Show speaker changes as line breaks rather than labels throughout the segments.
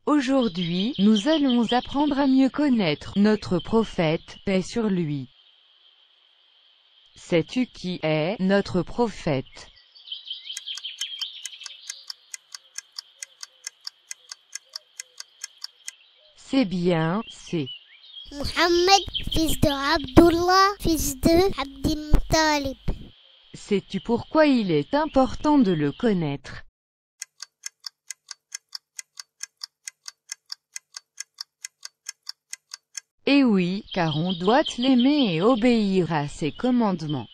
Aujourd'hui, nous allons apprendre à mieux connaître notre prophète, paix sur lui. Sais-tu qui est notre prophète? C'est bien, c'est
Mohammed, fils de Abdullah, fils de Abdul Muttalib.
Sais-tu pourquoi il est important de le connaître? Eh oui, car on doit l'aimer et obéir à ses commandements.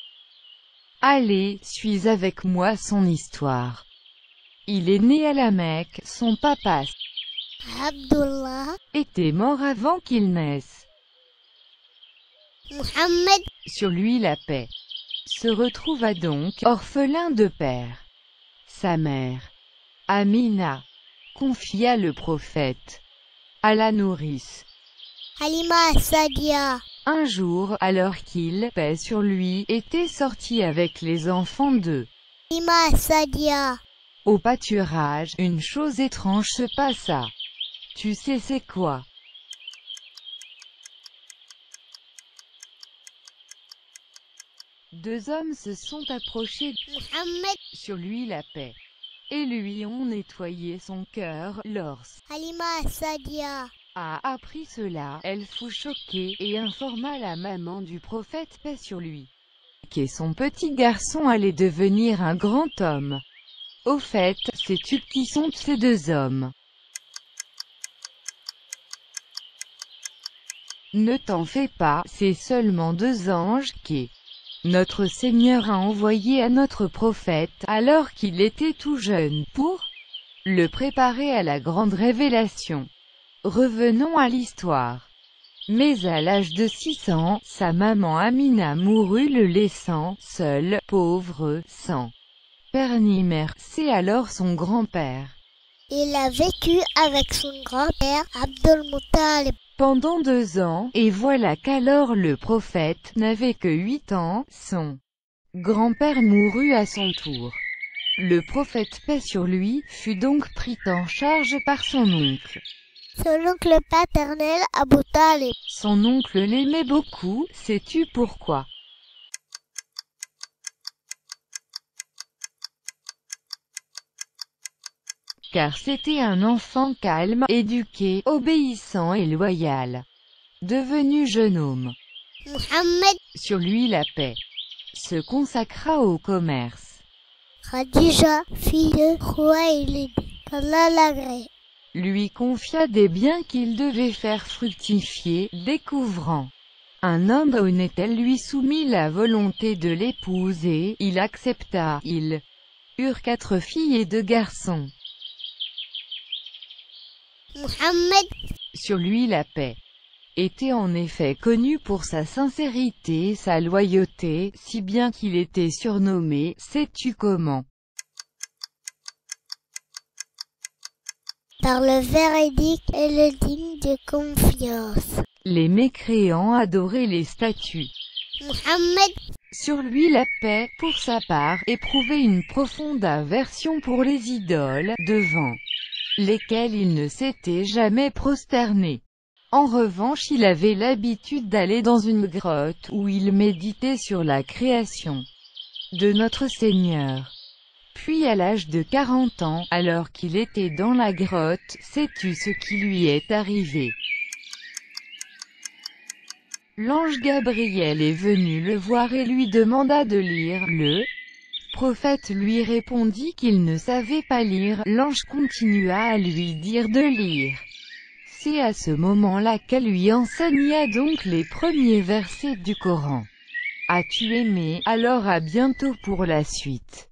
Allez, suis avec moi son histoire. Il est né à la Mecque, son papa
Abdullah,
était mort avant qu'il naisse.
Mohammed,
Sur lui la paix. Se retrouva donc orphelin de père. Sa mère, Amina, confia le prophète à la nourrice.
Halima Sadia.
Un jour, alors qu'il, paix sur lui, était sorti avec les enfants de
Halima Sadia.
au pâturage, une chose étrange se passa. Tu sais c'est quoi? Deux hommes se sont approchés,
Mohammed,
sur lui la paix, et lui ont nettoyé son cœur. Lorsque
Halima Sadia
a appris cela, elle fut choquée, et informa la maman du prophète, paix sur lui, que son petit garçon allait devenir un grand homme. Au fait, sais-tu qui sont ces deux hommes? Ne t'en fais pas, c'est seulement deux anges que notre Seigneur a envoyés à notre prophète, alors qu'il était tout jeune, pour le préparer à la grande révélation. Revenons à l'histoire. Mais à l'âge de 6 ans, sa maman Amina mourut, le laissant seul, pauvre, sans père ni mère. C'est alors son grand-père.
Il a vécu avec son grand-père Abdul Muttalib
Pendant 2 ans, et voilà qu'alors le prophète n'avait que 8 ans, son grand-père mourut à son tour. Le prophète, paix sur lui, fut donc pris en charge par son oncle.
son oncle paternel Abu Talib.
Son oncle l'aimait beaucoup, sais-tu pourquoi? Car c'était un enfant calme, éduqué, obéissant et loyal. Devenu jeune homme,
Mohammed,
sur lui la paix, se consacra au commerce.
Khadija, fille de Khuwaylid, qu'Allah l'agrée,
Lui confia des biens qu'il devait faire fructifier, découvrant un homme honnête. Elle lui soumit la volonté de l'épouser, il accepta. Ils eurent 4 filles et 2 garçons.
Mohammed,
Sur lui la paix était en effet connu pour sa sincérité, sa loyauté, si bien qu'il était surnommé, sais-tu comment?
par le véridique et le digne de confiance.
Les mécréants adoraient les statues.
Mohammed,
Sur lui la paix, pour sa part, éprouvait une profonde aversion pour les idoles, devant lesquelles il ne s'était jamais prosterné. En revanche, il avait l'habitude d'aller dans une grotte, où il méditait sur la création de notre Seigneur. Puis à l'âge de 40 ans, alors qu'il était dans la grotte, sais-tu ce qui lui est arrivé? L'ange Gabriel est venu le voir et lui demanda de lire. Le prophète lui répondit qu'il ne savait pas lire. L'ange continua à lui dire de lire. C'est à ce moment-là qu'elle lui enseigna donc les premiers versets du Coran. As-tu aimé? Alors à bientôt pour la suite.